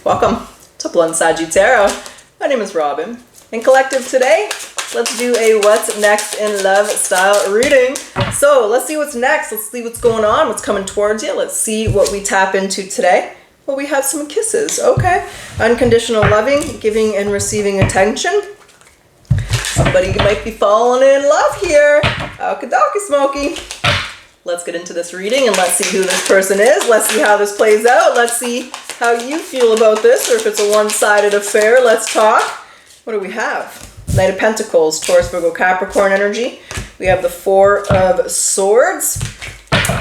Welcome to Bluntsaggie Tarot. My name is Robyn. In collective today, let's do a what's next in love style reading. So let's see what's next. Let's see what's going on, what's coming towards you. Let's see what we tap into today. Well, we have some kisses. Okay. Unconditional loving, giving and receiving attention. Somebody might be falling in love here. Okie smoky. Let's get into this reading and let's see who this person is. Let's see how this plays out. Let's see how you feel about this, or if it's a one-sided affair. Let's talk. What do we have? Knight of Pentacles, Taurus, Virgo, Capricorn energy. We have the Four of Swords,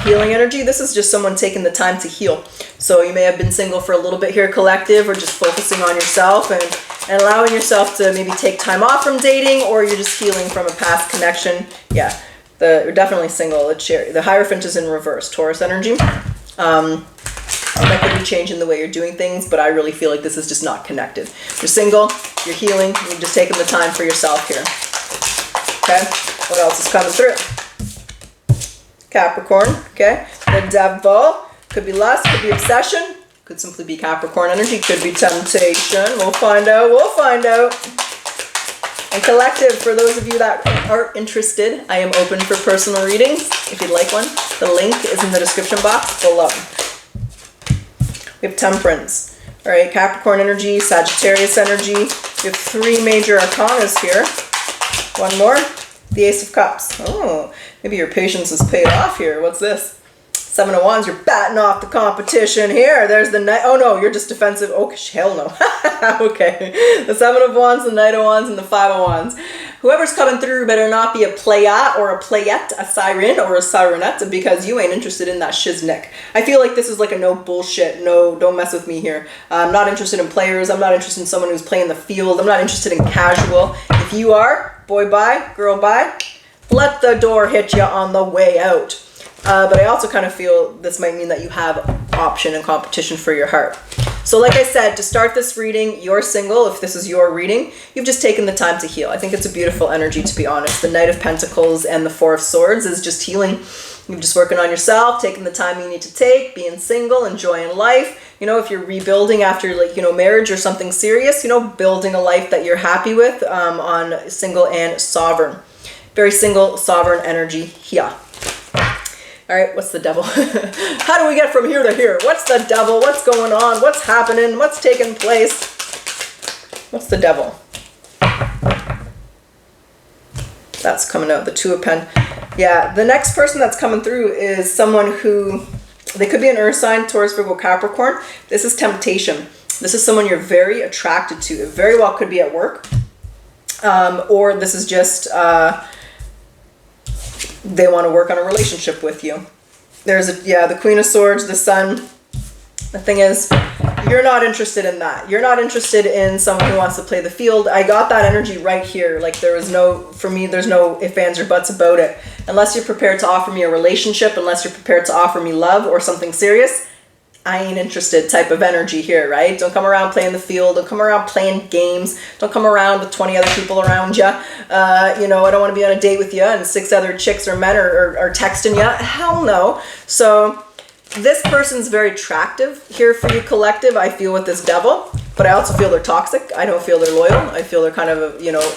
healing energy. This is just someone taking the time to heal. So you may have been single for a little bit here, collective, or just focusing on yourself and allowing yourself to maybe take time off from dating, or you're just healing from a past connection. Yeah. You're definitely single. The Hierophant is in reverse, Taurus energy. That could be changing the way you're doing things, but I really feel like this is just not connected. You're single, you're healing, you're just taking the time for yourself here. Okay, what else is coming through? Capricorn, okay. The Devil, could be lust, could be obsession, could simply be Capricorn energy, could be temptation. We'll find out, And collective, for those of you that are interested, I am open for personal readings. If you'd like one, the link is in the description box below. We have Temperance. All right, Capricorn energy, Sagittarius energy. We have three major arcanas here. One more, the Ace of Cups. Oh, maybe your patience is paid off here. What's this? Seven of Wands, you're batting off the competition here. There's the Knight. Oh no, you're just defensive. Oh, hell no. Okay. The Seven of Wands, the Knight of Wands, and the Five of Wands. Whoever's coming through better not be a playa or a playette, a siren or a sirenette, because you ain't interested in that shiznick. I feel like this is like a no bullshit. No, don't mess with me here. I'm not interested in players. I'm not interested in someone who's playing the field. I'm not interested in casual. If you are, boy bye, girl bye, let the door hit you on the way out. But I also kind of feel this might mean that you have option and competition for your heart. So like I said, to start this reading, you're single. If this is your reading, you've just taken the time to heal. I think it's a beautiful energy, to be honest. The Knight of Pentacles and the Four of Swords is just healing. You're just working on yourself, taking the time you need to take, being single, enjoying life. You know, if you're rebuilding after, like, you know, marriage or something serious, you know, building a life that you're happy with on single and sovereign. Very single, sovereign energy here. All right, what's the Devil? How do we get from here to here? What's the Devil? What's going on? What's happening? What's taking place? What's the Devil? That's coming out, the Two of Pentacles. Yeah, the next person that's coming through is someone who, they could be an earth sign, Taurus, Virgo, Capricorn. This is temptation. This is someone you're very attracted to. It very well could be at work. Or this is just... they want to work on a relationship with you. There's the Queen of Swords, the Sun. The thing is, you're not interested in that. You're not interested in someone who wants to play the field. I got that energy right here. Like, there is no, for me, there's no ifs, ands, or buts about it. Unless you're prepared to offer me a relationship, unless you're prepared to offer me love or something serious, I ain't interested type of energy here, right? Don't come around playing the field. Don't come around playing games. Don't come around with 20 other people around you. You know, I don't want to be on a date with you and 6 other chicks or men are texting you. Hell no. So this person's very attractive here for you, collective, I feel, with this Devil. But I also feel they're toxic. I don't feel they're loyal. I feel they're kind of, you know,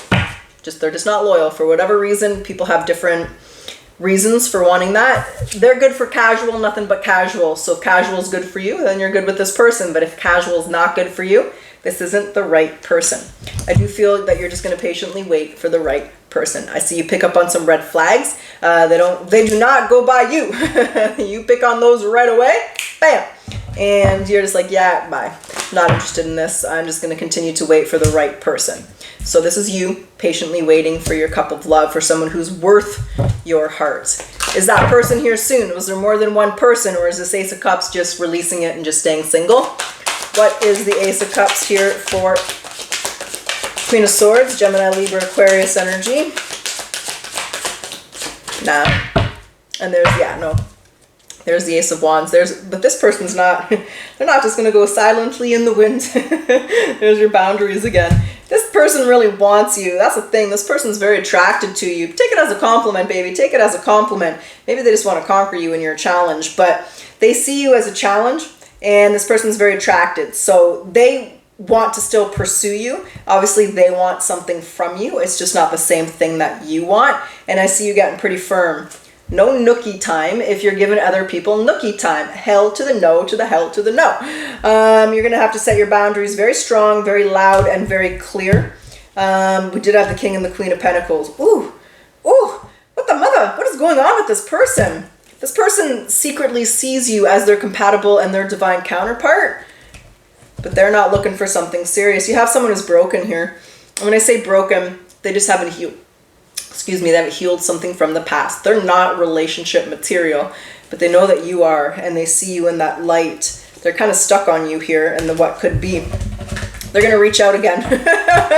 they're just not loyal. For whatever reason, people have different reasons for wanting that. They're good for casual, nothing but casual. So if casual is good for you, then you're good with this person. But if casual is not good for you, this isn't the right person. I do feel that you're just going to patiently wait for the right person. I see you pick up on some red flags. They do not go by you. You pick on those right away. Bam. And you're just like, yeah, bye. Not interested in this. I'm just going to continue to wait for the right person. So this is you patiently waiting for your cup of love, for someone who's worth your heart. Is that person here soon? Was there more than one person, or is this Ace of Cups just releasing it and just staying single? What is the Ace of Cups here for Queen of Swords, Gemini, Libra, Aquarius energy? Nah. And there's the Ace of Wands. But this person's not, they're not just going to go silently in the wind. There's your boundaries again. This person really wants you. That's the thing. This person's very attracted to you. Take it as a compliment, baby. Take it as a compliment. Maybe they just want to conquer you in your challenge, but they see you as a challenge. and this person's very attracted. So they want to still pursue you. Obviously, they want something from you. It's just not the same thing that you want. And I see you getting pretty firm. No nookie time if you're giving other people nookie time. Hell to the no, to the hell to the no. You're going to have to set your boundaries very strong, very loud, and very clear. We did have the King and the Queen of Pentacles. Ooh, what the mother? What is going on with this person? This person secretly sees you as their compatible and their divine counterpart, but they're not looking for something serious. You have someone who's broken here. And when I say broken, they just haven't healed. Excuse me, they haven't healed something from the past. They're not relationship material, but they know that you are, and they see you in that light. They're kind of stuck on you here and the what could be. They're going to reach out again.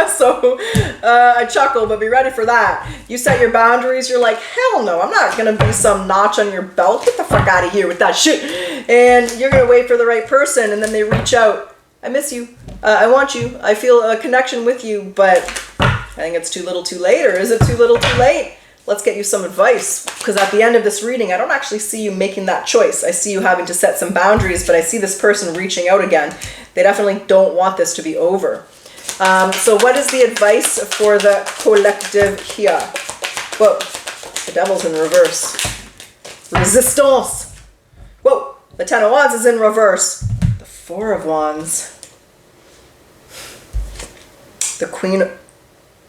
So I chuckle, but be ready for that. You set your boundaries. You're like, hell no, I'm not going to be some notch on your belt. Get the fuck out of here with that shit. And you're going to wait for the right person, and then they reach out. I miss you. I want you. I feel a connection with you, but I think it's too little too late. Or is it too little too late? Let's get you some advice, because at the end of this reading, I don't actually see you making that choice. I see you having to set some boundaries, but I see this person reaching out again. They definitely don't want this to be over. So what is the advice for the collective here? Whoa, the Devil's in reverse. Resistance. Whoa, the Ten of Wands is in reverse. The Four of Wands. The King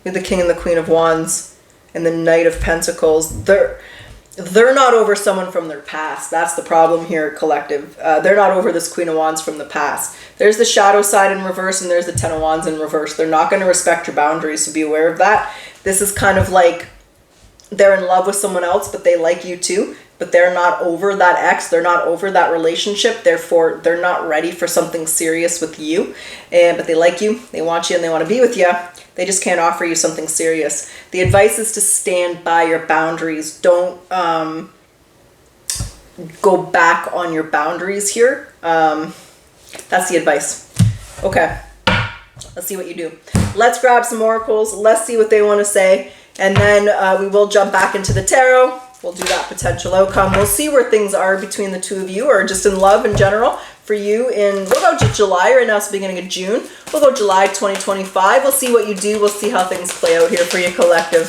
and the Queen of Wands. And the Knight of Pentacles. They're not over someone from their past. That's the problem here, collective. They're not over this Queen of Wands from the past. There's the shadow side in reverse, and there's the Ten of Wands in reverse. They're not going to respect your boundaries, so be aware of that. This is kind of like they're in love with someone else, but they like you too. But they're not over that ex. They're not over that relationship. Therefore, they're not ready for something serious with you. But they like you, they want you, and they want to be with you. They just can't offer you something serious. The advice is to stand by your boundaries. Don't go back on your boundaries here. That's the advice. Okay, let's see what you do. Let's grab some oracles. Let's see what they want to say. And then we will jump back into the tarot. We'll do that potential outcome. We'll see where things are between the two of you, or just in love in general. For you we'll go to July. Right now it's the beginning of June. We'll go July 2025. We'll see what you do. We'll see how things play out here for you, collective.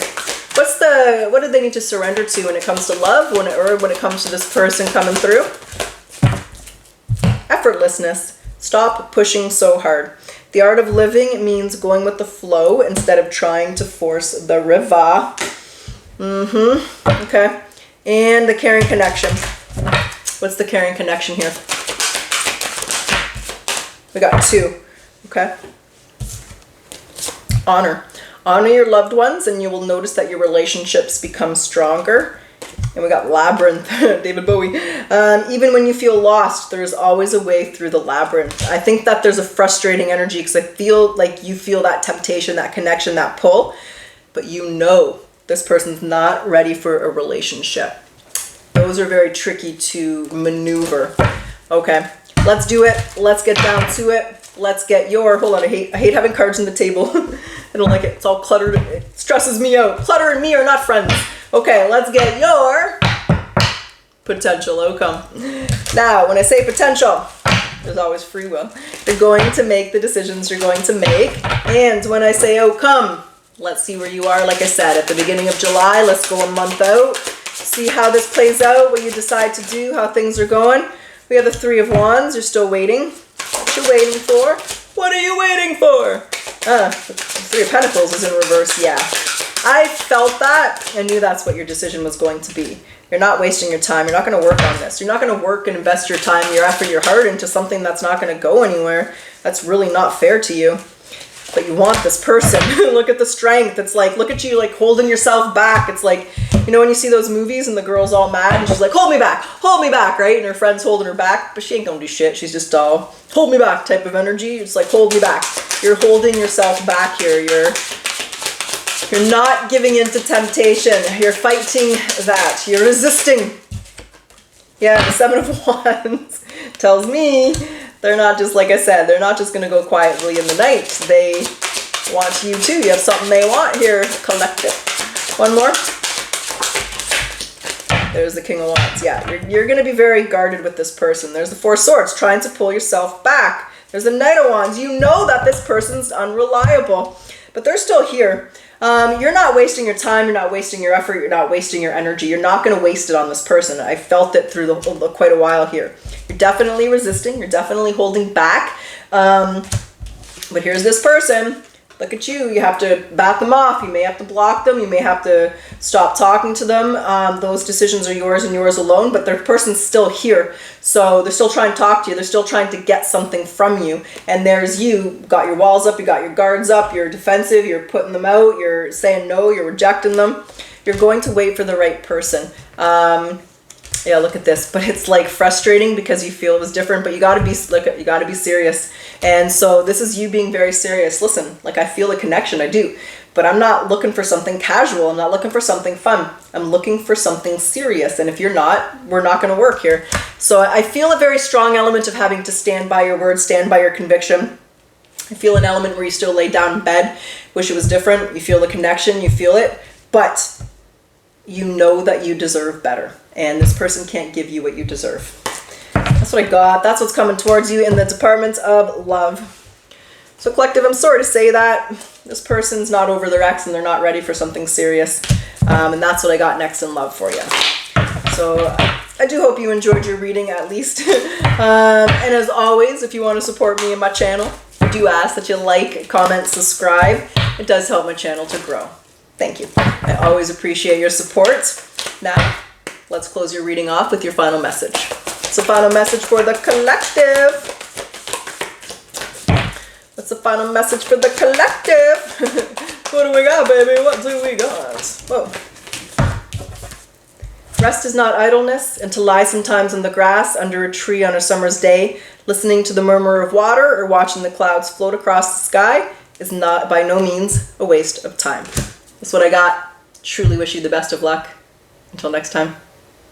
What do they need to surrender to when it comes to love, when it comes to this person coming through? Effortlessness. Stop pushing so hard. The art of living means going with the flow instead of trying to force the river. Okay. And the caring connection. What's the caring connection here? We got 2. Okay. Honor. Honor your loved ones, and you will notice that your relationships become stronger. And we got labyrinth. David Bowie. Even when you feel lost, there's always a way through the labyrinth. I think that there's a frustrating energy, because I feel like you feel that temptation, that connection, that pull, but you know this person's not ready for a relationship. Those are very tricky to maneuver. Okay, let's do it. Let's get down to it. Let's get your, hold on, I hate having cards on the table. I don't like it. It's all cluttered. It stresses me out. Clutter and me are not friends. Okay, let's get your potential outcome. Now, when I say potential, there's always free will. You're going to make the decisions you're going to make. And when I say outcome, let's see where you are. Like I said, at the beginning of July, let's go a month out. See how this plays out, what you decide to do, how things are going. We have the Three of Wands. You're still waiting. What you waiting for? What are you waiting for? The Three of Pentacles is in reverse. Yeah. I felt that. I knew that's what your decision was going to be. You're not wasting your time. You're not going to work on this. You're not going to work and invest your time, your effort, your heart into something that's not going to go anywhere. That's really not fair to you. But you want this person. Look at the strength. It's like, look at you like holding yourself back. It's like, you know when you see those movies and the girl's all mad and she's like, hold me back, right? And her friend's holding her back, but she ain't gonna do shit. She's just all, hold me back type of energy. It's like, hold me back. You're holding yourself back here. You're not giving in to temptation. You're fighting that. You're resisting. Yeah, the Seven of Wands tells me they're not just, like I said, they're not just going to go quietly in the night. They want you too. You have something they want here. Collective. One more. There's the King of Wands. Yeah, you're going to be very guarded with this person. There's the Four of Swords, trying to pull yourself back. There's the Knight of Wands. You know that this person's unreliable, but they're still here. You're not wasting your time. You're not wasting your effort. You're not wasting your energy. You're not going to waste it on this person. I felt it through quite a while here. You're definitely resisting. You're definitely holding back. But here's this person. Look at you. You have to bat them off. You may have to block them. You may have to stop talking to them. Those decisions are yours and yours alone, but their person's still here. So they're still trying to talk to you. They're still trying to get something from you. And there's you. Got your walls up. You got your guards up. You're defensive. You're putting them out. You're saying no. You're rejecting them. You're going to wait for the right person. Yeah, look at this. But it's like frustrating because you feel it was different, but you gotta be serious. And so this is you being very serious. Listen, like I feel a connection, I do. But I'm not looking for something casual. I'm not looking for something fun. I'm looking for something serious. And if you're not, we're not gonna work here. So I feel a very strong element of having to stand by your word, stand by your conviction. I feel an element where you still lay down in bed, wish it was different. You feel the connection, you feel it, but you know that you deserve better. And this person can't give you what you deserve. That's what I got. That's what's coming towards you in the department of love. So collective, I'm sorry to say that. This person's not over their ex and they're not ready for something serious. And that's what I got next in love for you. So I do hope you enjoyed your reading at least. And as always, if you want to support me and my channel, I do ask that you like, comment, subscribe. It does help my channel to grow. Thank you. I always appreciate your support. Now, let's close your reading off with your final message. So final message for the collective. What's the final message for the collective? What do we got, baby? What do we got? Whoa. Rest is not idleness, and to lie sometimes in the grass under a tree on a summer's day, listening to the murmur of water or watching the clouds float across the sky is not by no means a waste of time. That's what I got. Truly wish you the best of luck. Until next time.